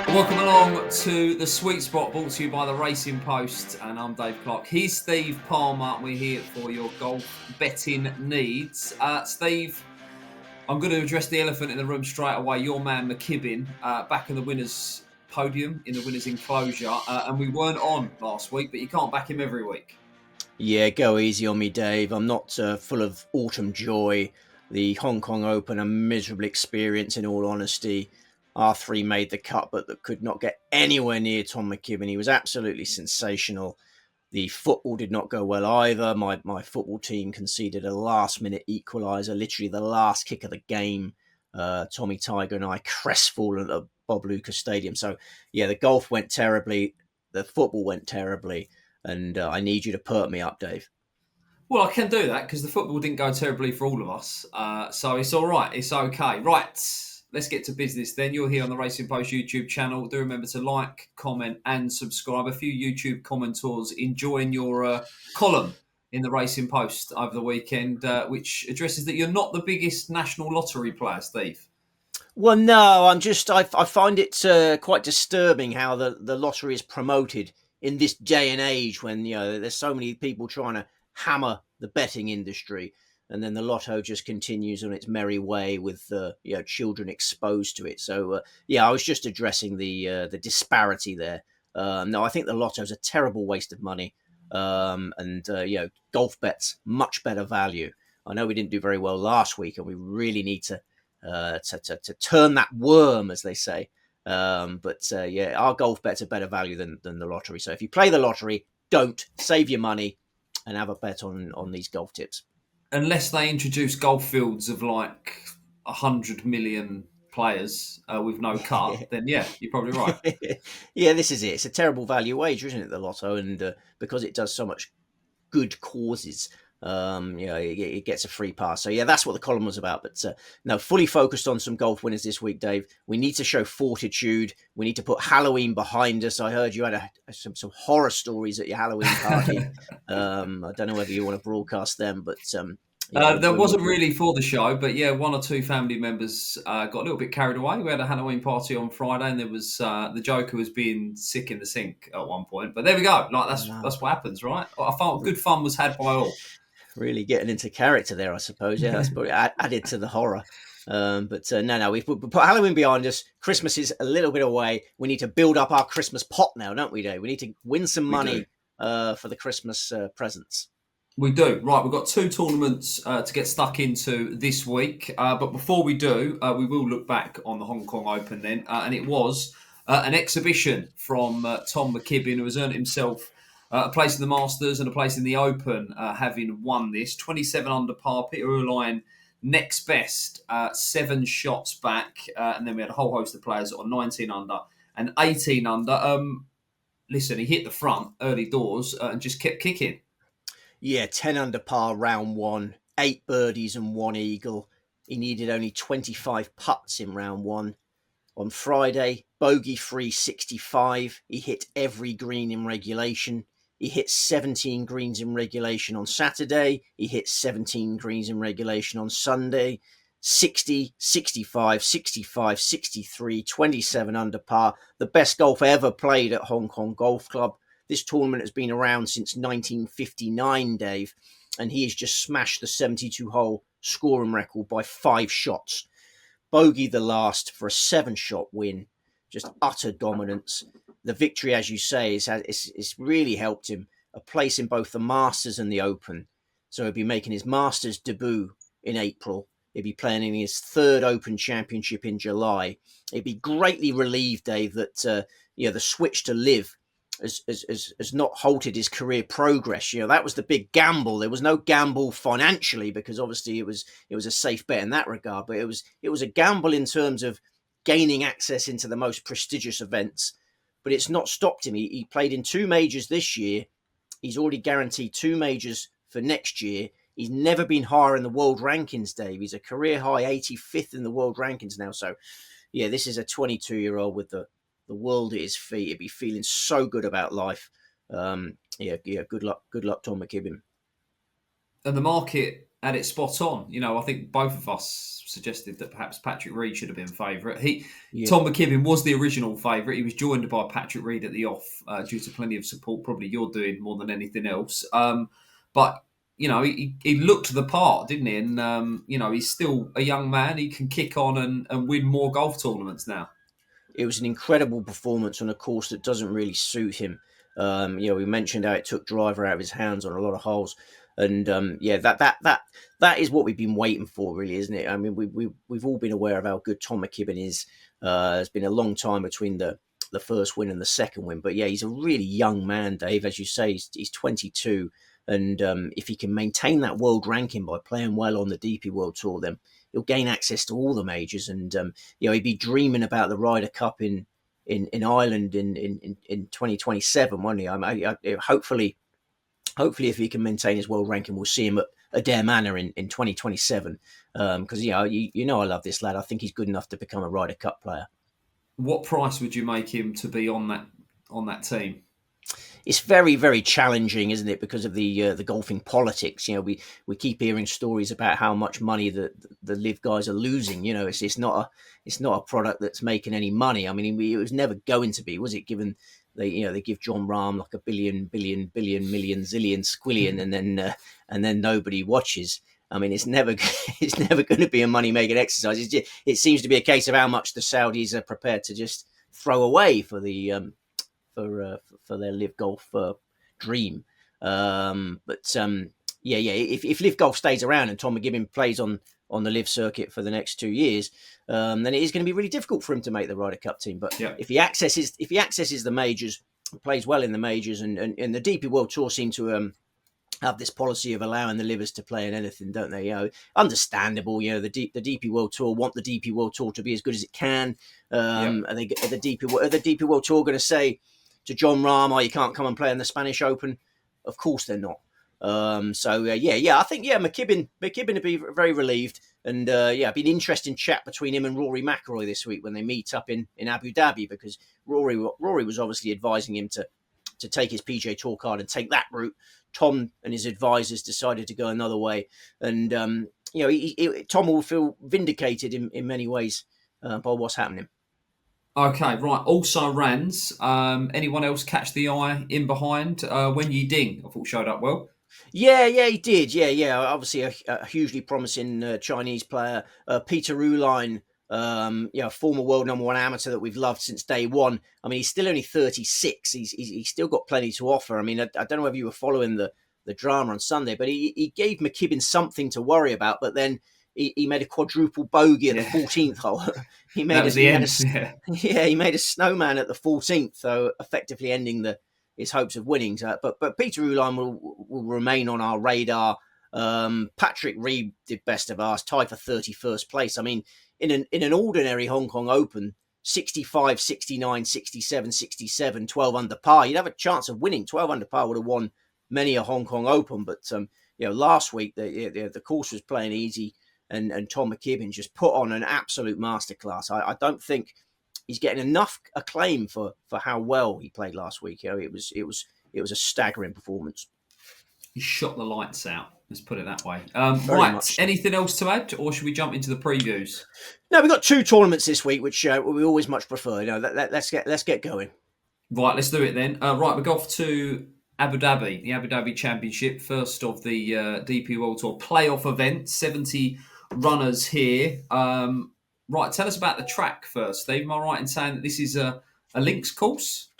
Welcome along to the Sweet Spot, brought to you by the Racing Post, and I'm Dave Clark. He's Steve Palmer. We're here for your golf betting needs. Steve, I'm going to address the elephant in the room straight away. Your man McKibbin, back in the winners' podium, in the winners' enclosure, and we weren't on last week, but you can't back him every week. Yeah, go easy on me, Dave. I'm not full of autumn joy. The Hong Kong Open, a miserable experience, in all honesty. R3 made the cut, but that could not get anywhere near Tom McKibbin. He was absolutely sensational. The football did not go well either. My football team conceded a last-minute equaliser, literally the last kick of the game. Tommy Tiger and I crestfallen at the Bob Lucas Stadium. So, yeah, the golf went terribly. The football went terribly. And I need you to perk me up, Dave. Well, I can do that because the football didn't go terribly for all of us. So it's all right. It's okay. Right. Let's get to business then. You're here on the Racing Post YouTube channel. Do remember to like, comment and subscribe. A few YouTube commentors enjoying your column in the Racing Post over the weekend, which addresses that you're not the biggest national lottery player, Steve. Well, no, I find it quite disturbing how the lottery is promoted in this day and age when, there's so many people trying to hammer the betting industry. And then the lotto just continues on its merry way with children exposed to it. So I was just addressing the disparity there. No, I think the lotto is a terrible waste of money, and golf bets much better value. I know we didn't do very well last week, and we really need to turn that worm, as they say. Our golf bets are better value than the lottery. So if you play the lottery, don't save your money and have a bet on these golf tips. Unless they introduce golf fields of like 100 million players with no cut, then yeah, you're probably right. Yeah, this is it. It's a terrible value wager, isn't it, the lotto? And because it does so much good causes, it gets a free pass. So yeah, that's what the column was about. But no, fully focused on some golf winners this week, Dave. We need to show fortitude. We need to put Halloween behind us. I heard you had some horror stories at your Halloween party. I don't know whether you want to broadcast them, but There wasn't really for the show, but yeah, one or two family members got a little bit carried away. We had a Halloween party on Friday, and there was the Joker was being sick in the sink at one point. But there we go. Like that's what happens, right? I felt good fun was had by all. Really getting into character there, I suppose. Yeah, that's probably added to the horror. No, we've put Halloween behind us. Christmas is a little bit away. We need to build up our Christmas pot now, don't we, Dave? We need to win some money for the Christmas presents. We do. Right, we've got two tournaments to get stuck into this week. But before we do, we will look back on the Hong Kong Open then. And it was an exhibition from Tom McKibbin, who has earned himself a place in the Masters and a place in the Open, having won this. 27 under par, Peter Uihlein next best, 7 shots back. And then we had a whole host of players on 19 under and 18 under. Listen, he hit the front early doors and just kept kicking. Yeah, 10 under par round 1, 8 birdies and 1 eagle. He needed only 25 putts in round 1. On Friday, bogey-free 65. He hit every green in regulation. He hit 17 greens in regulation on Saturday. He hit 17 greens in regulation on Sunday. 60, 65, 65, 63, 27 under par. The best golf ever played at Hong Kong Golf Club. This tournament has been around since 1959, Dave, and he has just smashed the 72-hole scoring record by 5 shots. Bogey the last for a 7-shot win. Just utter dominance. The victory, as you say, it's really helped him. A place in both the Masters and the Open. So he'll be making his Masters debut in April. He'll be playing in his 3rd Open Championship in July. He'd be greatly relieved, Dave, that the switch to live has not halted his career progress. That was the big gamble. There was no gamble financially because obviously it was a safe bet in that regard, but it was a gamble in terms of gaining access into the most prestigious events. But it's not stopped him. He played in 2 majors this year. He's already guaranteed 2 majors for next year. He's never been higher in the world rankings, Dave. He's a career high 85th in the world rankings now. So, yeah, this is a 22-year-old with the world at his feet. He'd be feeling so good about life. Good luck, Tom McKibbin. And the market had it spot on. You know, I think both of us suggested that perhaps Patrick Reed should have been favourite. Yeah. Tom McKibbin was the original favourite. He was joined by Patrick Reed at the off due to plenty of support. Probably you're doing more than anything else. But you know, he looked the part, didn't he? And you know, he's still a young man. He can kick on and win more golf tournaments now. It was an incredible performance on a course that doesn't really suit him. We mentioned how it took driver out of his hands on a lot of holes, and that is what we've been waiting for, really, isn't it? I mean, we've all been aware of how good Tom McKibbin is. It's been a long time between the first win and the second win, but yeah, he's a really young man, Dave. As you say, he's 22, and if he can maintain that world ranking by playing well on the DP World Tour, then he'll gain access to all the majors, and he'd be dreaming about the Ryder Cup in Ireland in 2027, won't he? Hopefully, if he can maintain his world ranking, we'll see him at Adair Manor in 2027. Because I love this lad. I think he's good enough to become a Ryder Cup player. What price would you make him to be on that team? It's very, very challenging, isn't it? Because of the golfing politics. We keep hearing stories about how much money the live guys are losing. It's not a product that's making any money. I mean, it was never going to be, was it? Given they give John Rahm like a billion, million, zillion, squillion, and then nobody watches. I mean, it's never going to be a money making exercise. It seems to be a case of how much the Saudis are prepared to just throw away for the for their live golf dream. If live golf stays around and Tom McKibbin plays on the live circuit for the next 2 years, then it is going to be really difficult for him to make the Ryder Cup team. But if he accesses the majors, plays well in the majors, and the DP World Tour seem to have this policy of allowing the livers to play in anything, don't they? Understandable. The DP World Tour want the DP World Tour to be as good as it can. Are the DP World Tour going to say to John Rahm, "Oh, you can't come and play in the Spanish Open"? Of course they're not. I think McKibbin would be very relieved, and it'd be an interesting chat between him and Rory McIlroy this week when they meet up in Abu Dhabi, because Rory was obviously advising him to take his PGA Tour card and take that route. Tom and his advisors decided to go another way, and Tom will feel vindicated in many ways by what's happening. Okay, right. Also, Rans. Anyone else catch the eye in behind? When Yi Ding, I thought showed up well. Yeah, he did. Yeah. Obviously, a hugely promising Chinese player, Peter Uline. Former world number one amateur that we've loved since day one. I mean, he's still only 36. He's still got plenty to offer. I mean, I don't know whether you were following the drama on Sunday, but he gave McKibbin something to worry about. But then he made a quadruple bogey at the 14th hole. He made a snowman at the 14th, so effectively ending his hopes of winning. But Peter Uline will remain on our radar. Patrick Reed did best of ours, tied for 31st place. I mean, in an ordinary Hong Kong Open, 65, 69, 67, 67, 12 under par, you'd have a chance of winning. 12 under par would have won many a Hong Kong Open. But last week the course was playing easy, and Tom McKibbin just put on an absolute masterclass. I don't think he's getting enough acclaim for how well he played last week. It was a staggering performance. He shot the lights out. Let's put it that way. Much. Anything else to add, or should we jump into the previews? No, we've got 2 tournaments this week, which we always much prefer. Let's get going. Right, let's do it then. We'll go off to Abu Dhabi, the Abu Dhabi Championship, first of the DP World Tour playoff event. 70 runners here. Right, tell us about the track first, Steve. Am I right in saying that this is a links course?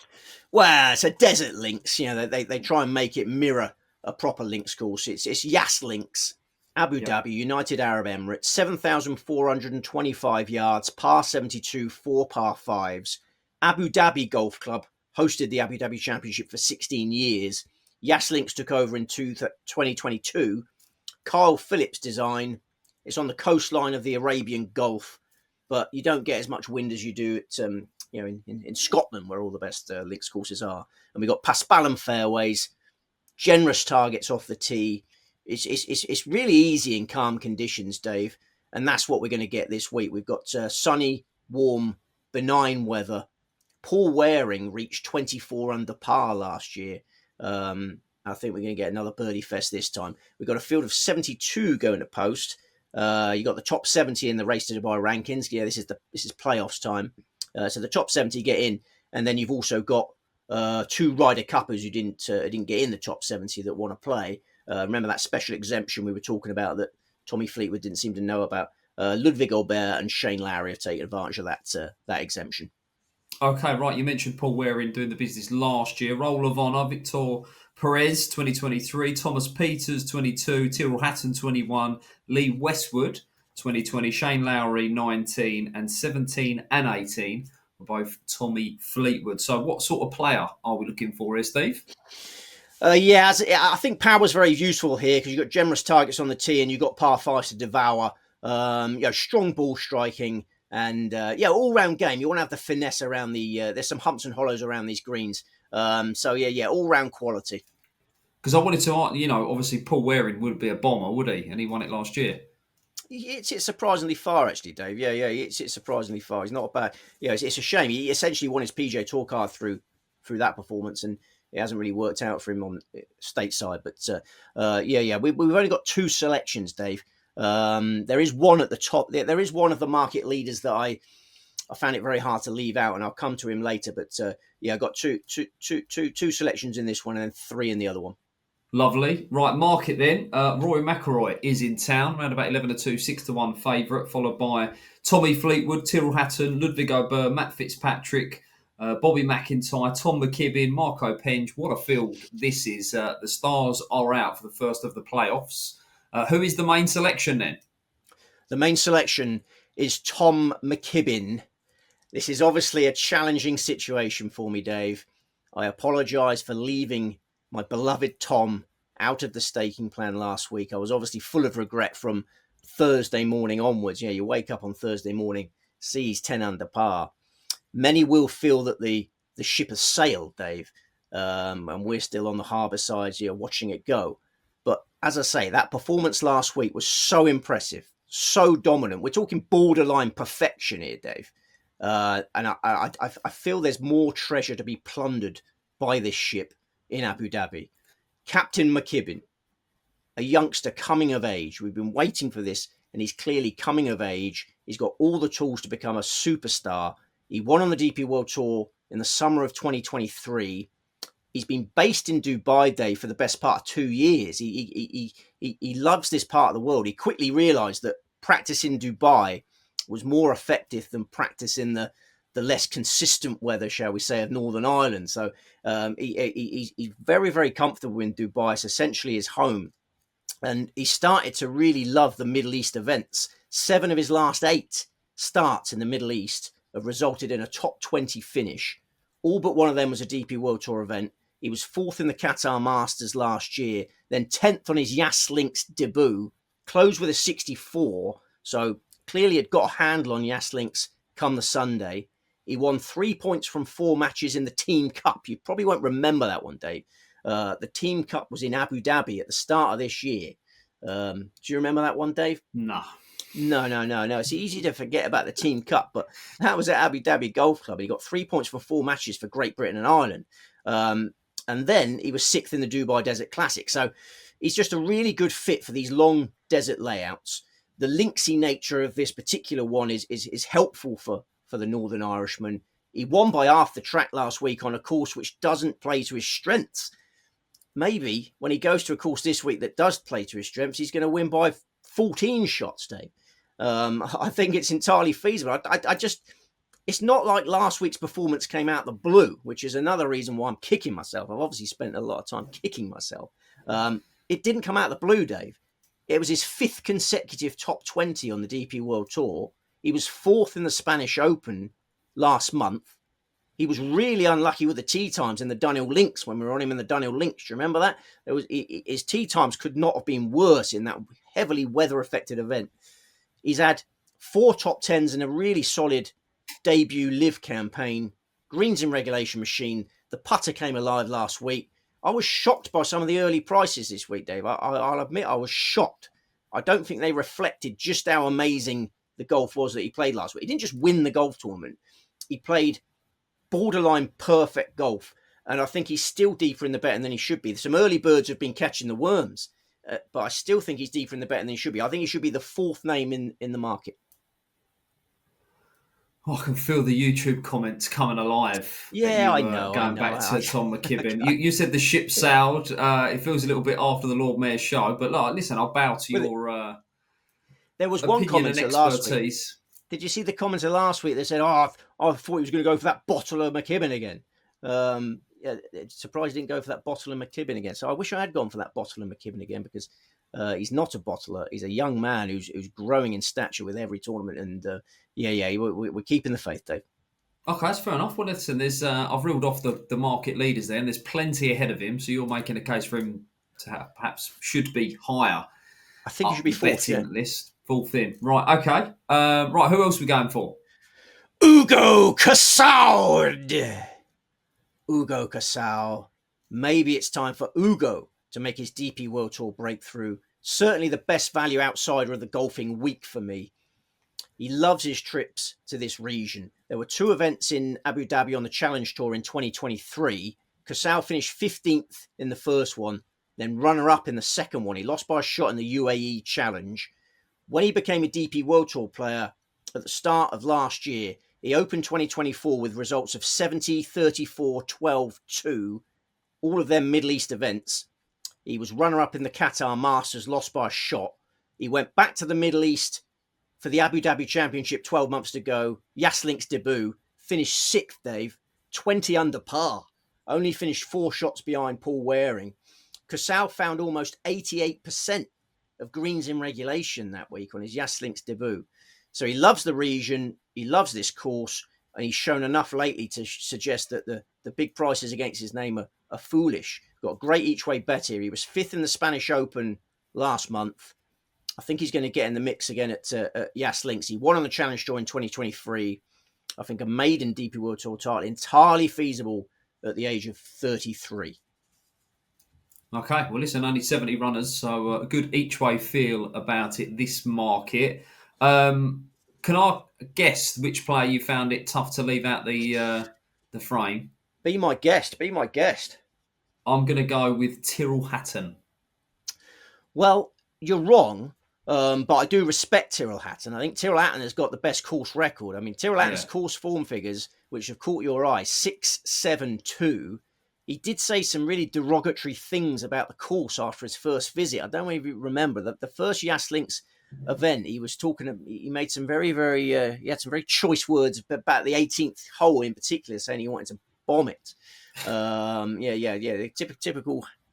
Well, it's a desert links. They try and make it mirror a proper links course. It's Yas Links, Abu Dhabi, United Arab Emirates, 7,425 yards, par 72, 4 par 5s. Abu Dhabi Golf Club hosted the Abu Dhabi Championship for 16 years. Yas Links took over in 2022. Kyle Phillips design. It's on the coastline of the Arabian Gulf, but you don't get as much wind as you do at in Scotland, where all the best links courses are. And we've got Paspalum fairways, generous targets off the tee. It's really easy in calm conditions, Dave, and that's what we're going to get this week. We've got sunny, warm, benign weather. Paul Waring reached 24 under par last year. I think we're going to get another birdie fest this time. We've got a field of 72 going to post. You got the top 70 in the Race to Dubai rankings. Yeah, this is playoffs time. So the top 70 get in, and then you've also got 2 Ryder Cuppers who didn't get in the top 70 that want to play. Remember that special exemption we were talking about that Tommy Fleetwood didn't seem to know about. Ludwig Aubert and Shane Lowry have taken advantage of that exemption. Okay, right. You mentioned Paul Waring doing the business last year. Roll of Honour, Victor Perez, 2023. Thomas Peters, 22. Tyrrell Hatton, 21. Lee Westwood, 2020. Shane Lowry, 19. And 17 and 18 were both Tommy Fleetwood. So what sort of player are we looking for here, Steve? I think power's very useful here because you've got generous targets on the tee and you've got par 5s to devour. Strong ball striking. And all-round game. You want to have the finesse around there's some humps and hollows around these greens. All-round quality. Because I wanted to, obviously Paul Waring would be a bomber, would he? And he won it last year. It's surprisingly far, actually, Dave. It's surprisingly far. He's not bad. It's a shame. He essentially won his PGA Tour card through that performance, and it hasn't really worked out for him on stateside. But we've only got 2 selections, Dave. There is one at the top. There is one of the market leaders that I found it very hard to leave out, and I'll come to him later. But I've got two selections in this one and then 3 in the other one. Lovely. Right, market then. Rory McIlroy is in town, around about 11-2, 6-1 favourite, followed by Tommy Fleetwood, Tyrrell Hatton, Ludwig Aubert, Matt Fitzpatrick, Bobby McIntyre, Tom McKibbin, Marco Penge. What a field this is. The stars are out for the first of the playoffs. Who is the main selection then? The main selection is Tom McKibbin. This is obviously a challenging situation for me, Dave. I apologise for leaving my beloved Tom out of the staking plan last week. I was obviously full of regret from Thursday morning onwards. You wake up on Thursday morning, see he's 10 under par. Many will feel that the ship has sailed, Dave, and we're still on the harbour side, watching it go. But as I say, that performance last week was so impressive, so dominant. We're talking borderline perfection here, Dave. And I feel there's more treasure to be plundered by this ship in Abu Dhabi. Captain McKibbin, a youngster coming of age. We've been waiting for this, and he's clearly coming of age. He's got all the tools to become a superstar. He won on the DP World Tour in the summer of 2023. He's been based in Dubai, Dave, for the best part of 2 years. He loves this part of the world. He quickly realised that practice in Dubai was more effective than practice in the less consistent weather, shall we say, of Northern Ireland. So he's very, very comfortable in Dubai. It's essentially his home. And he started to really love the Middle East events. 7 of his last 8 starts in the Middle East have resulted in a top 20 finish. All but one of them was a DP World Tour event. He was 4th in the Qatar Masters last year, then 10th on his Yas Links debut, closed with a 64. So clearly had got a handle on Yas Links come the Sunday. He won 3 points from 4 matches in the Team Cup. You probably won't remember that one, Dave. The Team Cup was in Abu Dhabi at the start of this year. Do you remember that one, Dave? No. No. It's easy to forget about the Team Cup, but that was at Abu Dhabi Golf Club. He got 3 points for 4 matches for Great Britain and Ireland. And then he was 6th in the Dubai Desert Classic. So he's just a really good fit for these long desert layouts. The linksy nature of this particular one is helpful for the Northern Irishman. He won by half the track last week on a course which doesn't play to his strengths. Maybe when he goes to a course this week that does play to his strengths, he's going to win by 14 shots, Dave. I think it's entirely feasible. It's not like last week's performance came out the blue, which is another reason why I'm kicking myself. I've obviously spent a lot of time kicking myself. It didn't come out the blue, Dave. It was his 5th consecutive top 20 on the DP World Tour. He was 4th in the Spanish Open last month. He was really unlucky with the tee times in the Dunhill Links when we were on him in the Dunhill Links. Do you remember that? His tee times could not have been worse in that heavily weather-affected event. He's had 4 top 10s and a really solid debut live campaign. Greens in regulation machine. The putter came alive last week. I was shocked by some of the early prices this week, Dave. I'll admit I was shocked. I don't think they reflected just how amazing the golf was that he played last week. He didn't just win the golf tournament. He played borderline perfect golf. And I think he's still deeper in the betting than he should be. Some early birds have been catching the worms, but I still think he's deeper in the betting than he should be. I think he should be the fourth name in the market. Oh, I can feel the YouTube comments coming alive. Yeah, I know. Going back to Tom McKibbin. You said the ship sailed. It feels a little bit after the Lord Mayor's show, but listen, I'll bow to your there was opinion one and commenter last week. expertise. Did you see the commenter last week? They said, I thought he was going to go for that bottle of McKibbin again. Surprised he didn't go for that bottle of McKibbin again. So I wish I had gone for that bottle of McKibbin again, because he's not a bottler. He's a young man who's growing in stature with every tournament. And we're keeping the faith, Dave. Okay, that's fair enough. Well, listen, I've reeled off the market leaders there, and there's plenty ahead of him. So you're making a case for him to perhaps should be higher. I think he should be fourth in. List. Fourth in. Right, okay. Right, who else are we going for? Hugo Casau. Hugo Casau. Maybe it's time for Hugo to make his DP World Tour breakthrough. Certainly the best value outsider of the golfing week for me. He loves his trips to this region. There were 2 events in Abu Dhabi on the Challenge Tour in 2023. Casau finished 15th in the first one, then runner-up in the second one. He lost by a shot in the UAE Challenge. When he became a DP World Tour player at the start of last year, he opened 2024 with results of 70, 34, 12, 2, all of them Middle East events. He was runner-up in the Qatar Masters, lost by a shot. He went back to the Middle East for the Abu Dhabi Championship 12 months ago. Yaslink's debut, finished 6th, Dave, 20 under par. Only finished 4 shots behind Paul Waring. Casau found almost 88% of greens in regulation that week on his Yaslink's debut. So he loves the region, he loves this course, and he's shown enough lately to suggest that the big prices against his name are foolish. Got a great each-way bet here. He was 5th in the Spanish Open last month. I think he's going to get in the mix again at Yaslinks. He won on the Challenge Tour in 2023. I think a maiden DP World Tour title, entirely feasible at the age of 33. Okay, well, listen, only 70 runners, so a good each-way feel about it, this market. Can I guess which player you found it tough to leave out the frame? Be my guest. I'm going to go with Tyrrell Hatton. Well, you're wrong, but I do respect Tyrrell Hatton. I think Tyrrell Hatton has got the best course record. I mean, Tyrrell Hatton's course form figures, which have caught your eye, 6-7-2. He did say some really derogatory things about the course after his first visit. I don't know if you remember that the first Yaslinks event, he was talking. He made some very, very. He had some very choice words about the 18th hole in particular, saying he wanted to bomb it.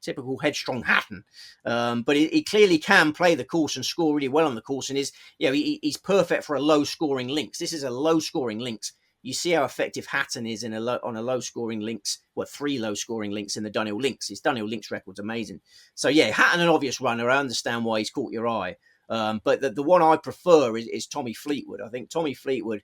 Typical headstrong Hatton. But he clearly can play the course and score really well on the course, and he's perfect for a low scoring links. This is a low scoring links. You see how effective Hatton is on a low-scoring links. 3 low-scoring links in the Dunhill links. His Dunhill links record's amazing. So, Hatton, an obvious runner. I understand why he's caught your eye. But the one I prefer is Tommy Fleetwood. I think Tommy Fleetwood,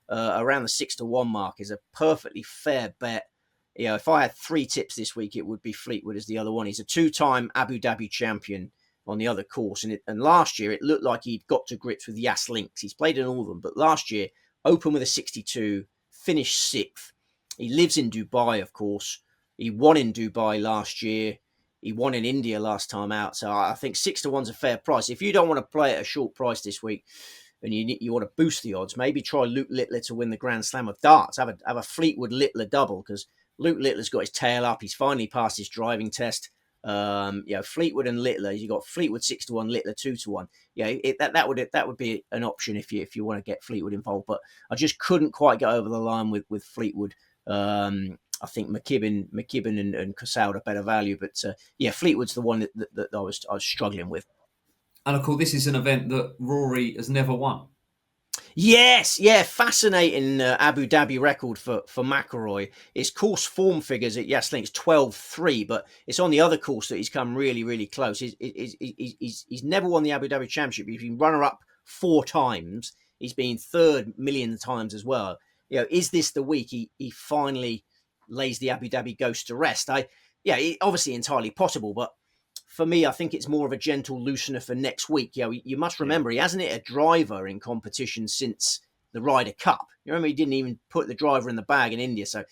around the 6-1 mark, is a perfectly fair bet. If I had 3 tips this week, it would be Fleetwood as the other one. He's a 2-time Abu Dhabi champion on the other course. And last year, it looked like he'd got to grips with Yas links. He's played in all of them. But last year, open with a 62, finished 6th. He lives in Dubai, of course. He won in Dubai last year. He won in India last time out. So I think 6-1's a fair price. If you don't want to play at a short price this week and you want to boost the odds, maybe try Luke Littler to win the Grand Slam of darts. Have a Fleetwood Littler double, because Luke Littler's got his tail up. He's finally passed his driving test. Fleetwood and Littler. You got Fleetwood 6-1, Littler 2-1. That would be an option if you want to get Fleetwood involved. But I just couldn't quite get over the line with Fleetwood. I think McKibbin and Casau are better value, but Fleetwood's the one that I was struggling with. And of course, this is an event that Rory has never won. Yes, fascinating Abu Dhabi record for McIlroy. His course form figures at Yaslink's 12-3, but it's on the other course that he's come really, really close. He's never won the Abu Dhabi Championship. He's been runner-up 4 times. He's been third million times as well. Is this the week he finally lays the Abu Dhabi ghost to rest? Obviously entirely possible, but for me, I think it's more of a gentle loosener for next week. You must remember, he hasn't hit a driver in competition since the Ryder Cup. You remember, he didn't even put the driver in the bag in India. So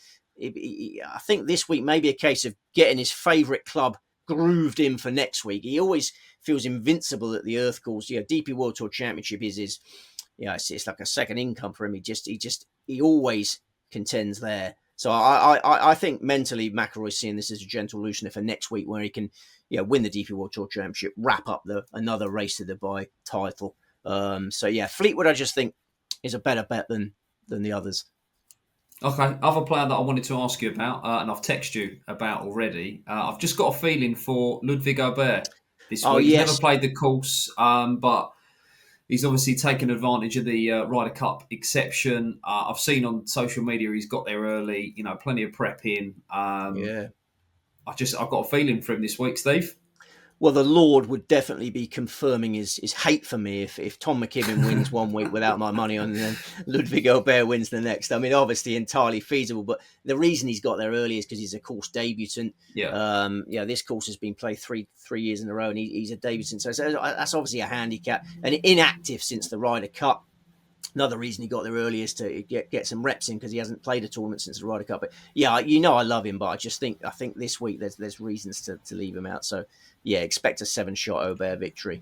I think this week may be a case of getting his favourite club grooved in for next week. He always feels invincible at the Earth Course. DP World Tour Championship is his, it's like a second income for him. He always contends there. So I think mentally McIlroy's seeing this as a gentle loosener for next week, where he can win the DP World Tour Championship, wrap up another race to Dubai title. Fleetwood I just think is a better bet than the others. Okay, other player that I wanted to ask you about, and I've texted you about already. I've just got a feeling for Ludwig Aubert this week. He's never played the course, but he's obviously taken advantage of the Ryder Cup exception. I've seen on social media he's got there early. Plenty of prep in. I've got a feeling for him this week, Steve. Well, the Lord would definitely be confirming his hate for me if Tom McKibbin wins one week without my money on, and then Ludwig Aubert wins the next. I mean, obviously entirely feasible, but the reason he's got there early is because he's a course debutant. This course has been played three years in a row, and he's a debutant, so that's obviously a handicap. And inactive since the Ryder Cup. Another reason he got there early is to get some reps in, because he hasn't played a tournament since the Ryder Cup. But I love him, but I think this week there's reasons to leave him out. So expect a 7-shot Aubert victory.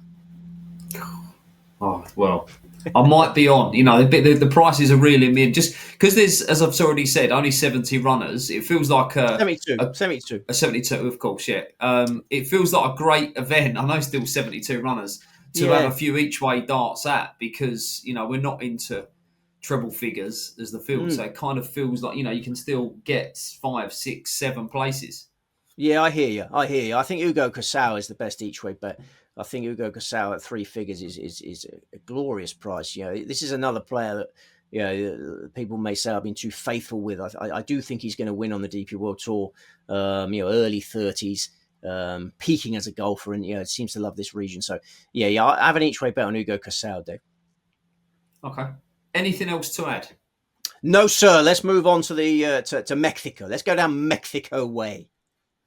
Oh well, I might be on. The prices are really mid, just because there's, as I've already said, only 70 runners. It feels like 72. A 72, of course. Yeah. It feels like a great event. I know still 72 runners. To have a few each way darts at, because we're not into treble figures as the field, so it kind of feels like you can still get 5, 6, 7 places. Yeah, I hear you. I think Hugo Casau is the best each way bet. I think Hugo Casau at 3 figures is a glorious price. This is another player that people may say I've been too faithful with. I do think he's going to win on the DP World Tour. Early 30s. Peaking as a golfer, and seems to love this region. So I have an each way bet on Hugo Casau, Dave. Okay. Anything else to add? No, sir. Let's move on to the to Mexico. Let's go down Mexico way.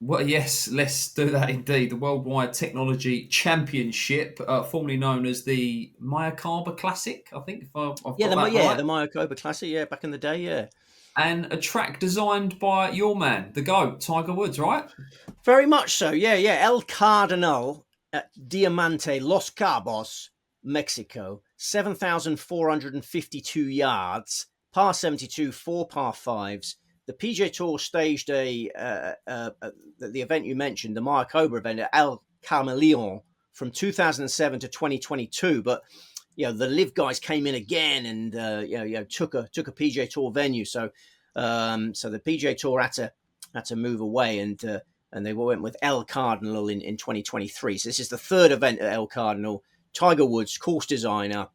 Well, yes, let's do that indeed. The Worldwide Technology Championship, formerly known as the Mayakoba Classic, I think. If I've got that right. The Mayakoba Classic. Back in the day, yeah. And a track designed by your man, the GOAT, Tiger Woods, right? Very much so, yeah. El Cardinal at Diamante, Los Cabos, Mexico. 7,452 yards, par 72, 4 par 5s. The PGA Tour staged the event you mentioned, the Mayakoba event at El Carmelion from 2007 to 2022, but the Live guys came in again and took a PGA Tour venue. So the PGA Tour had to move away, and they went with El Cardinal in 2023. So this is the third event at El Cardinal. Tiger Woods, course designer.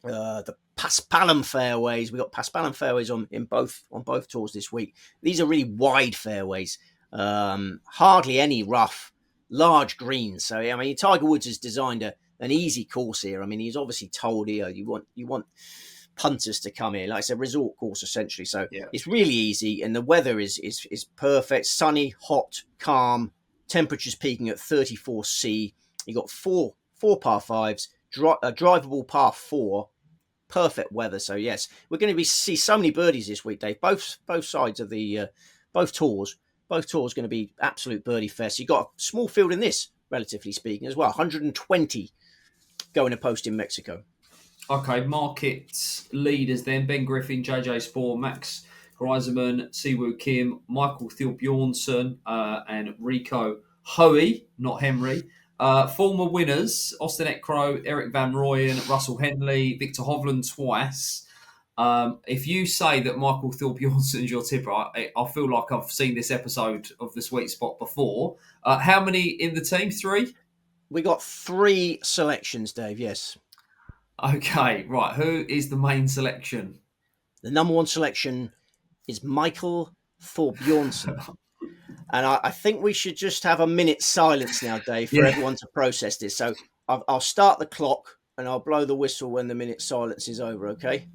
The Paspalum fairways. We got Paspalum fairways on both tours this week. These are really wide fairways. Hardly any rough, large greens. So Tiger Woods has designed an easy course here. I mean, he's obviously told you want punters to come here. Like I said, resort course essentially. So It's really easy, and the weather is perfect. Sunny, hot, calm. Temperatures peaking at 34 C. You got four par 5s, drivable par 4. Perfect weather. So yes, we're going to see so many birdies this week, Dave. Both sides of the both tours. Both tours going to be absolute birdie fest. You got a small field in this, relatively speaking, as well. 120 going to post in Mexico. Okay, market leaders then: Ben Griffin, JJ Spoor, Max Greiseman, Siwoo Kim, Michael Thiel-Bjornsson, and Rico Hoey, not Henry. Former winners: Austin Eckrow, Eric Van Rooyen, Russell Henley, Victor Hovland twice. If you say that Michael Thiel-Bjornsson is your tipper, I feel like I've seen this episode of The Sweet Spot before. How many in the team? 3? We got 3 selections, Dave, yes. Okay, right. Who is the main selection? The number 1 selection is Michael Thiel-Bjornsson. And I think we should just have a minute's silence now, Dave, for everyone to process this. So I'll start the clock and I'll blow the whistle when the minute's silence is over, okay?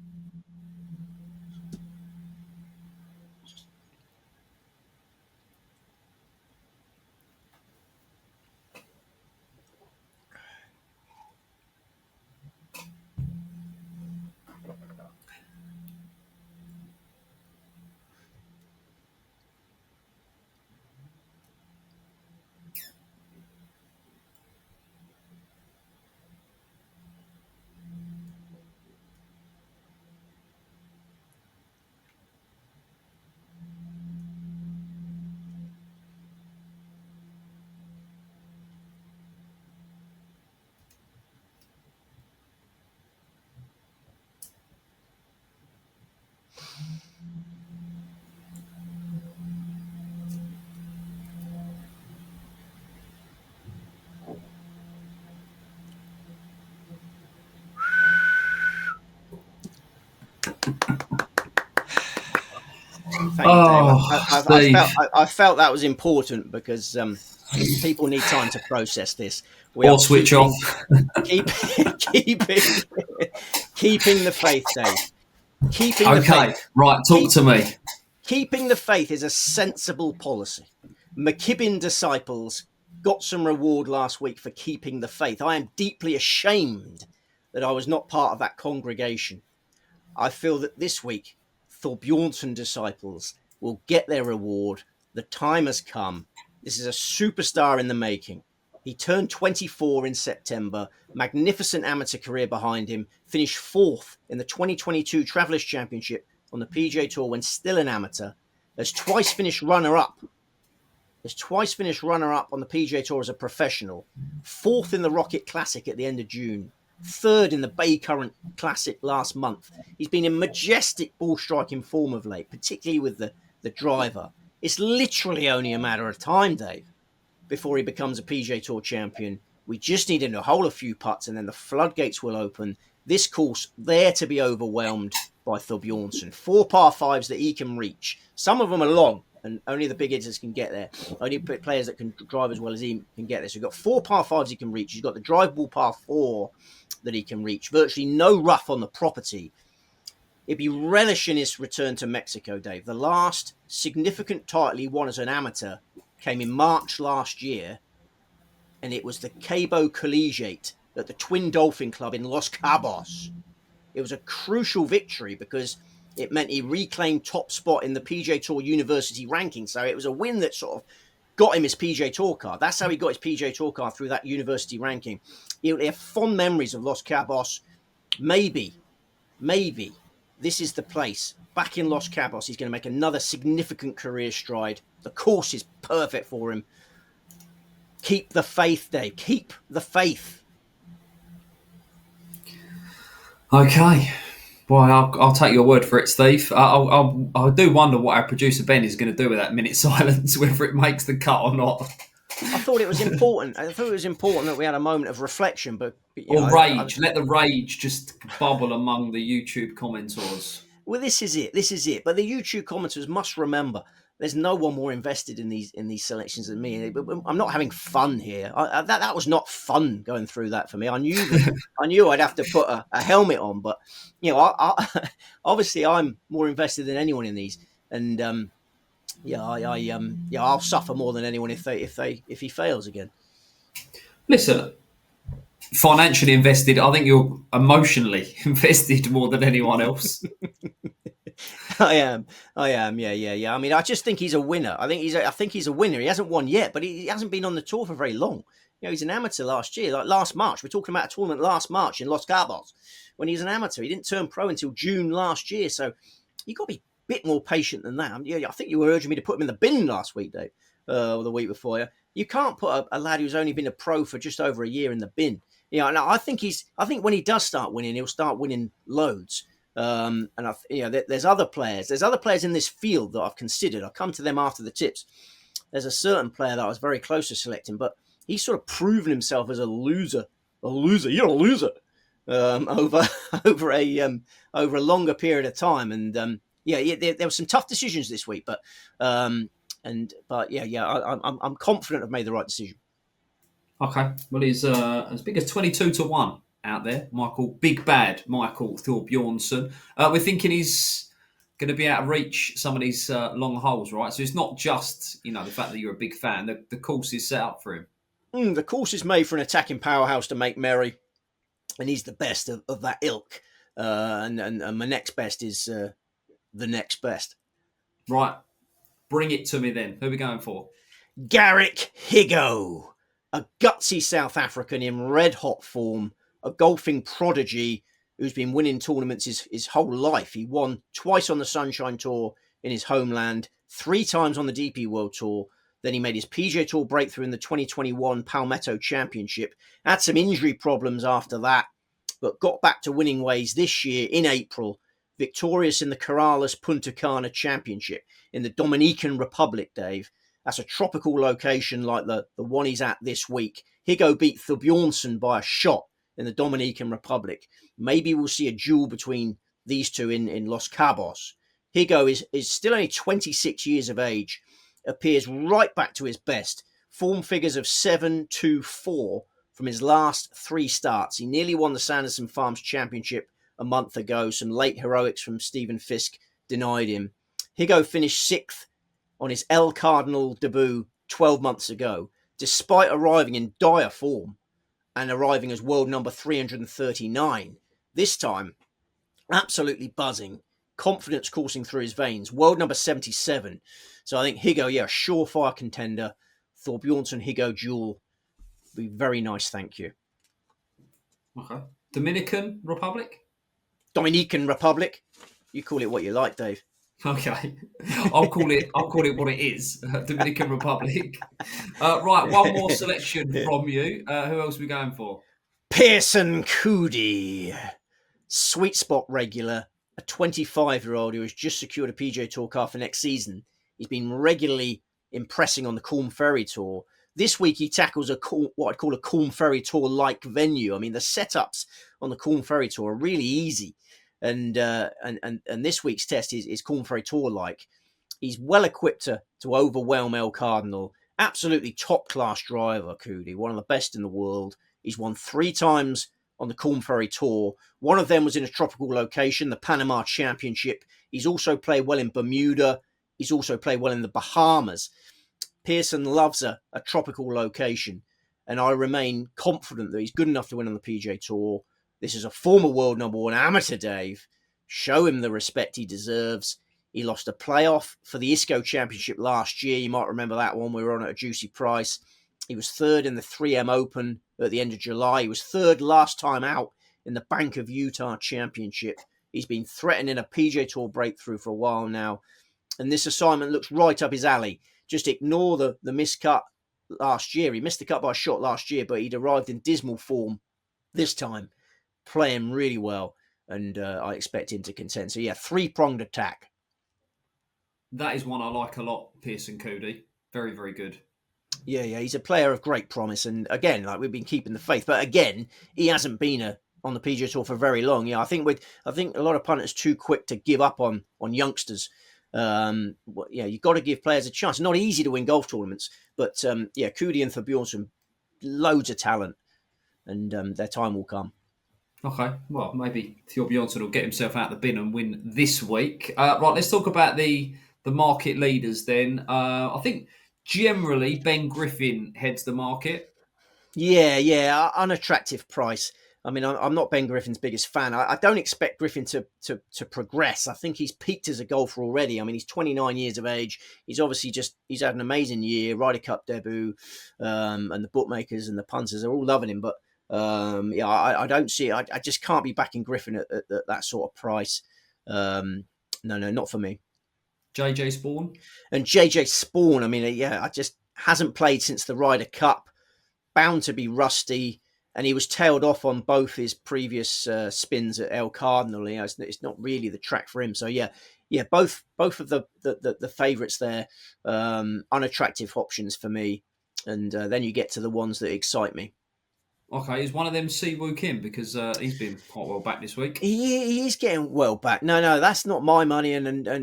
Thank you, Dave. Oh, Steve. I felt that was important because people need time to process this. We are Or switch off. keep, keeping keeping the faith, Dave. Keeping the faith. Okay, right, talk to me. Keeping the faith is a sensible policy. McKibbin disciples got some reward last week for keeping the faith. I am deeply ashamed that I was not part of that congregation. I feel that this week, Thorbjornsen disciples will get their reward. The time has come. This is a superstar in the making. He turned 24 in September, magnificent amateur career behind him, finished fourth in the 2022 Travellers' Championship on the PGA Tour when still an amateur. Has twice finished runner-up. on the PGA Tour as a professional. Fourth in the Rocket Classic at the end of June. Third in the Bay Current Classic last month. He's been in majestic ball striking form of late, particularly with the driver. It's literally only a matter of time, Dave, before he becomes a PGA Tour champion. We just need him to hole a few putts and then the floodgates will open. This course there to be overwhelmed by Thorbjornsen. 4 par 5s that he can reach. Some of them are long and only the big hitters can get there. Only players that can drive as well as he can get there. So he's got 4 par 5s he can reach. He's got the drive ball par 4 that he can reach. Virtually no rough on the property. He'd be relishing his return to Mexico, Dave. The last significant title he won as an amateur came in March last year, and it was the Cabo Collegiate at the Twin Dolphin Club in Los Cabos. It was a crucial victory because it meant he reclaimed top spot in the PGA Tour University ranking. So it was a win that sort of got him his PGA Tour card. That's how he got his PGA Tour card, through that university ranking. He'll have fond memories of Los Cabos. Maybe this is the place. Back in Los Cabos, he's going to make another significant career stride. The course is perfect for him. Keep the faith, Dave. Keep the faith. Okay. Boy, I'll take your word for it, Steve. I do wonder what our producer Ben is going to do with that minute silence, whether it makes the cut or not. I thought it was important. That we had a moment of reflection, but rage. Let the rage just bubble among the YouTube commenters. Well, this is it. But the YouTube commenters must remember, there's no one more invested in these selections than me. I'm not having fun here. That was not fun going through that for me. I knew I'd have to put a helmet on, but obviously I'm more invested than anyone in these, and I'll suffer more than anyone if he fails again. Listen, financially invested. I think you're emotionally invested more than anyone else. I am. Yeah. I mean, I just think he's a winner. I think he's a winner. He hasn't won yet, but he hasn't been on the tour for very long. He's an amateur last year, like last March. We're talking about a tournament last March in Los Cabos when he was an amateur. He didn't turn pro until June last year. So you've got to be a bit more patient than that. I think you were urging me to put him in the bin last week, Dave, or the week before. You can't put a lad who's only been a pro for just over a year in the bin. And I think when he does start winning, he'll start winning loads. There's other players. There's other players in this field that I've considered. I'll come to them after the tips. There's a certain player that I was very close to selecting, but he's sort of proven himself as a loser. You're a loser. Over a longer period of time, and there were some tough decisions this week, but I'm confident I've made the right decision. Okay, well, he's as big as 22-1 out there. Big Bad Michael Thorbjornsen. We're thinking he's going to be out of reach some of these long holes, right? So it's not just the fact that you're a big fan. The course is set up for him. The course is made for an attacking powerhouse to make merry, and he's the best of that ilk. And my next best is the next best. Right, bring it to me then. Who are we going for? Garrick Higgo, a gutsy South African in red-hot form, a golfing prodigy who's been winning tournaments his whole life. He won twice on the Sunshine Tour in his homeland, 3 times on the DP World Tour. Then he made his PGA Tour breakthrough in the 2021 Palmetto Championship. Had some injury problems after that, but got back to winning ways this year in April, victorious in the Corrales Punta Cana Championship in the Dominican Republic, Dave. That's a tropical location like the one he's at this week. Higgo beat Thorbjornsen by a shot in the Dominican Republic. Maybe we'll see a duel between these two in Los Cabos. Higo is still only 26 years of age, appears right back to his best. Form figures of 7-2-4 from his last 3 starts. He nearly won the Sanderson Farms Championship a month ago. Some late heroics from Stephen Fisk denied him. Higo finished 6th on his El Cardinal debut 12 months ago, despite arriving in dire form and arriving as world number 339. This time, absolutely buzzing, confidence coursing through his veins, world number 77. So I think Higo, a surefire contender. Thorbjornsson Higo duel be very nice, thank you. Okay. Dominican Republic? Dominican Republic. You call it what you like, Dave. Okay. I'll call it what it is. Dominican Republic. Right, one more selection from you. Who else are we going for? Pearson Coody. Sweet spot regular, a 25-year-old who has just secured a PGA Tour car for next season. He's been regularly impressing on the Corn Ferry Tour. This week he tackles what I'd call a Corn Ferry Tour-like venue. I mean, the setups on the Corn Ferry Tour are really easy, and this week's test is Corn Ferry Tour-like. He's well equipped to overwhelm El Cardinal. Absolutely top-class driver, Coody, one of the best in the world. He's won 3 times on the Corn Ferry Tour. One of them was in a tropical location, the Panama Championship. He's also played well in Bermuda. He's also played well in the Bahamas. Pearson loves a tropical location, and I remain confident that he's good enough to win on the PGA Tour. This is a former world number 1 amateur, Dave. Show him the respect he deserves. He lost a playoff for the ISCO Championship last year. You might remember that one. We were on at a juicy price. He was 3rd in the 3M Open at the end of July. He was 3rd last time out in the Bank of Utah Championship. He's been threatening a PGA Tour breakthrough for a while now, and this assignment looks right up his alley. Just ignore the missed cut last year. He missed the cut by a shot last year, but he'd arrived in dismal form this time, playing really well, and I expect him to contend. So, 3-pronged attack. That is one I like a lot, Pearson Coody. Very, very good. Yeah, he's a player of great promise, and again, like we've been keeping the faith, but again, he hasn't been on the PGA Tour for very long. I think a lot of punters too quick to give up on youngsters. You've got to give players a chance. It's not easy to win golf tournaments, but Coody and Thorbjornsson, loads of talent, and their time will come. Okay, well, maybe Thorbjornsson will get himself out of the bin and win this week. Right, let's talk about the market leaders then. I think generally Ben Griffin heads the market. Yeah, unattractive price. I mean, I'm not Ben Griffin's biggest fan. I don't expect Griffin to progress. I think he's peaked as a golfer already. I mean, he's 29 years of age. He's obviously he's had an amazing year, Ryder Cup debut, and the bookmakers and the punters are all loving him. But I don't see it. I just can't be backing Griffin at that sort of price. No, not for me. JJ Spawn? And JJ Spawn, I mean, I just hasn't played since the Ryder Cup. Bound to be rusty. And he was tailed off on both his previous spins at El Cardinal. It's not really the track for him. So both of the favourites there, unattractive options for me. And then you get to the ones that excite me. Okay, is one of them Siwoo Kim, because he's been quite well back this week. He is getting well back. No, that's not my money, and I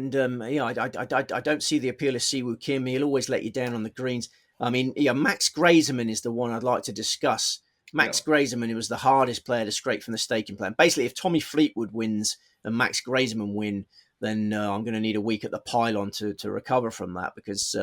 don't see the appeal of Siwoo Kim. He'll always let you down on the greens. I mean, Max Grazeman is the one I'd like to discuss. Max Grazeman was the hardest player to scrape from the staking plan. Basically, if Tommy Fleetwood wins and Max Grazeman win, then I'm going to need a week at the pylon to recover from that, because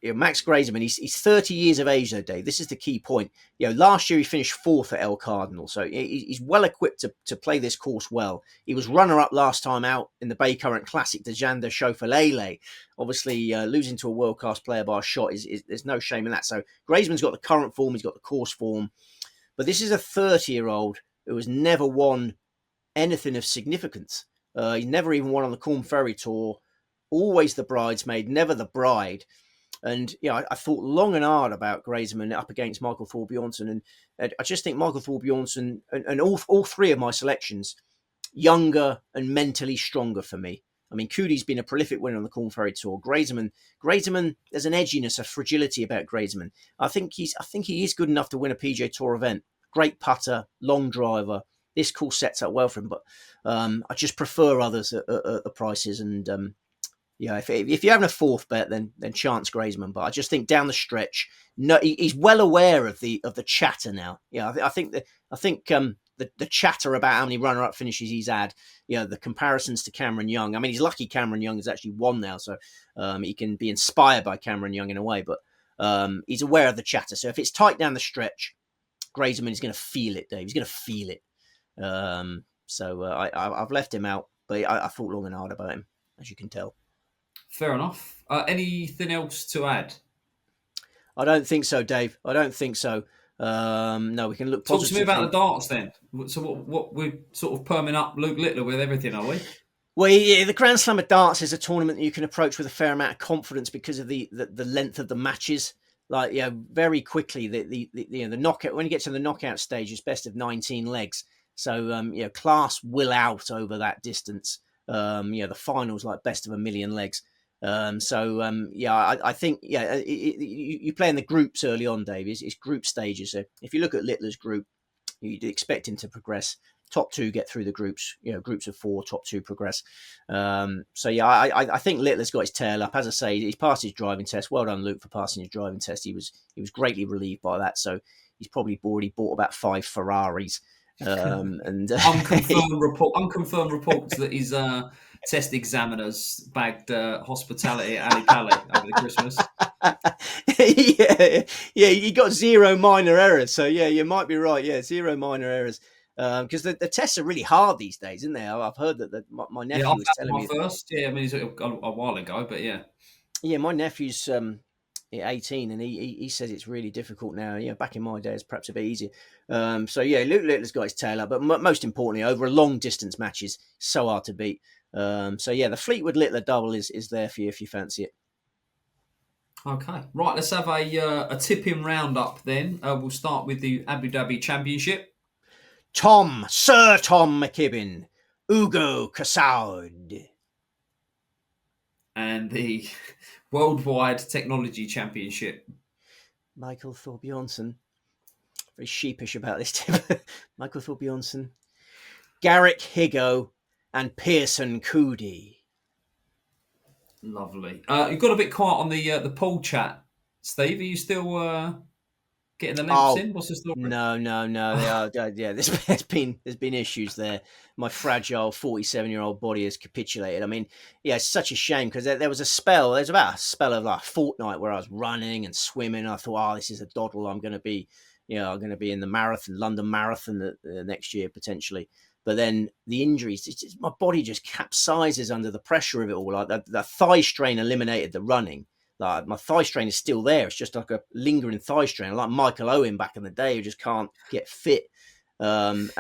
Max Grazeman, he's 30 years of age though, Dave. This is the key point. Last year he finished 4th at El Cardinal, so he's well equipped to play this course well. He was runner-up last time out in the Bay Current Classic to Jander Schauffele. Obviously, losing to a world-class player by a shot there's no shame in that. So Grazeman's got the current form, he's got the course form, but this is a 30-year-old who has never won anything of significance. He's never even won on the Corn Ferry Tour. Always the bridesmaid, never the bride. And I thought long and hard about Grazeman up against Michael Thorbjornsson, and I just think Michael Thorbjornsson and all 3 of my selections, younger and mentally stronger for me. I mean, Coody's been a prolific winner on the Corn Ferry Tour. Grazeman, there's an edginess, a fragility about Grazeman. I think he is good enough to win a PGA Tour event. Great putter, long driver, this course sets up well for him. But I just prefer others at the prices. And if you're having a fourth bet, then chance Grazeman. But I just think down the stretch, no, he's well aware of the chatter now. I think the chatter about how many runner-up finishes he's had, the comparisons to Cameron Young. I mean, he's lucky Cameron Young has actually won now, so he can be inspired by Cameron Young in a way. But he's aware of the chatter. So if it's tight down the stretch, Grazeman is going to feel it, Dave. He's going to feel it. So I've left him out, but I thought long and hard about him, as you can tell. Fair enough. Anything else to add? I don't think so, Dave. I don't think so. No, we can look Talk positive. to me about the darts then. So what we're sort of perming up Luke Littler with everything, are we? Well, yeah, the Grand Slam of darts is a tournament that you can approach with a fair amount of confidence because of the length of the matches. Like, very quickly the knockout, when you get to the knockout stage, it's best of 19 legs. So class will out over that distance. The finals like best of a million legs. I think you play in the groups early on, Dave. It's group stages. So if you look at Littler's group, you'd expect him to progress. Top two get through the groups. Groups of four, top two progress. I think Littler's got his tail up. As I say, he's passed his driving test. Well done, Luke, for passing his driving test. He was greatly relieved by that. So he's probably already bought about 5 Ferraris. And unconfirmed reports that his test examiners bagged hospitality at Ali Pali over the Christmas. He got 0 minor errors. So you might be right. 0 minor errors. Because the tests are really hard these days, isn't they? I've heard that my nephew was telling me. First, I mean, it's a while ago, but yeah. Yeah, my nephew's 18, and he says it's really difficult now. Back in my day, it's perhaps a bit easier. Luke Littler's got his tail up, but most importantly, over a long distance matches, so hard to beat. The Fleetwood Littler double is there for you if you fancy it. Okay, right. Let's have a tipping roundup then. We'll start with the Abu Dhabi Championship. Sir Tom McKibbin, Ugo Casaud. And the Worldwide Technology Championship. Michael Thorbjornsson. Very sheepish about this tip. Michael Thorbjornsson, Garrick Higo, and Pearson Coody. Lovely. You got a bit quiet on the poll chat, Steve. Are you still getting the links in? What's the story? No. They are. There's been issues there. My fragile 47-year-old body has capitulated. I mean, it's such a shame because there was about a spell of like a fortnight where I was running and swimming. I thought, this is a doddle. I'm going to be in the London Marathon next year potentially. But then the injuries, my body just capsizes under the pressure of it all. Like the thigh strain eliminated the running. Like my thigh strain is still there. It's just like a lingering thigh strain, like Michael Owen back in the day, who just can't get fit. And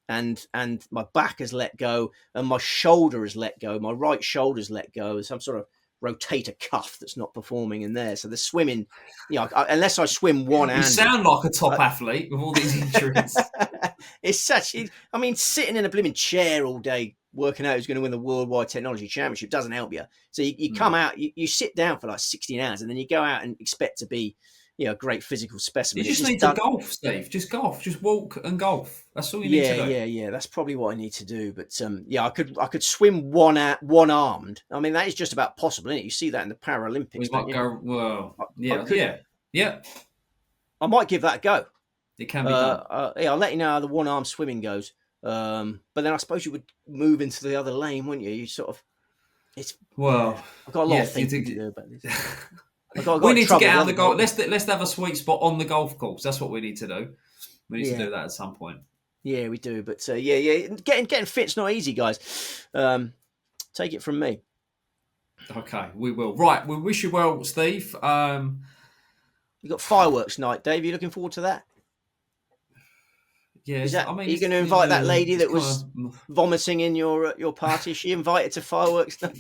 my back has let go, and my shoulder has let go. My right shoulder's let go. Some sort of rotator cuff that's not performing in there. So the swimming, unless I swim one-handed. You sound like a top athlete with all these injuries. Sitting in a blooming chair all day working out who's going to win the Worldwide Technology Championship doesn't help you. So you come out, you sit down for like 16 hours, and then you go out and expect to be, a great physical specimen. You just need to golf, Steve. Just golf. Just walk and golf. That's all you need to do. Yeah. That's probably what I need to do. But I could swim one-armed. I mean, that is just about possible, isn't it? You see that in the Paralympics. We might go. Well, yeah. I might give that a go. It can be done. I'll let you know how the one-arm swimming goes. But then I suppose you would move into the other lane, wouldn't you? You sort of. I've got a lot of things to do about this. We need to get out of the golf. Let's have a sweet spot on the golf course. That's what we need to do. We need to do that at some point. Yeah, we do. But getting fit's not easy, guys. Take it from me. Okay, we will. Right, we wish you well, Steve. You got fireworks night, Dave. You looking forward to that? Yeah, are you going to invite that lady that was vomiting in your party? Is she invited to fireworks night?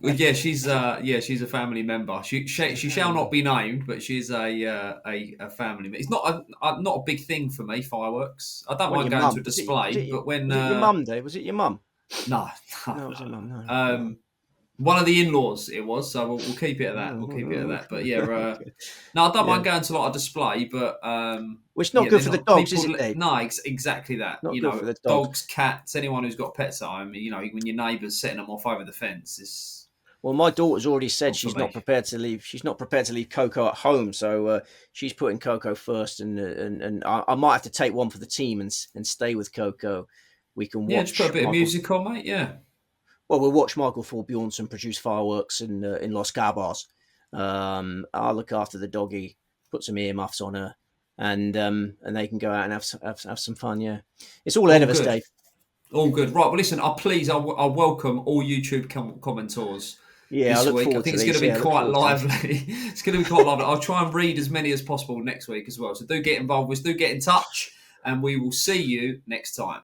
Well, yeah, she's a family member. She shall not be named, but she's a family member. It's not a big thing for me, fireworks. I don't mind going to a display, but when was it your mum, Dave? Was it your mum? No, it was your mum. No. One of the in-laws it was, so we'll keep it at that. We'll keep it at that. But yeah, no, I don't mind going to a display, but well, it's not yeah, good they're for the not dogs, people. is it, Dave? No, exactly that. Not good for the dogs. Dogs, cats, anyone who's got pets at home. When your neighbour's setting them off over the fence, it's Well, my daughter's already said not for she's me. not prepared to leave. She's not prepared to leave Coco at home, so she's putting Coco first, and I might have to take one for the team and stay with Coco. We can watch. Yeah, just put a bit of music on, mate. Yeah. Well, we'll watch Michael Ford Bjornsson produce fireworks in Los Cabos. I'll look after the doggy, put some earmuffs on her, and they can go out and have some fun. Yeah, it's all ahead of us, Dave. All good. Right. Well, listen. I welcome all YouTube commenters. Yeah, this I look week. forward I think to it's going to be quite lively. It's going to be quite lively. I'll try and read as many as possible next week as well. So do get involved with us, do get in touch, and we will see you next time.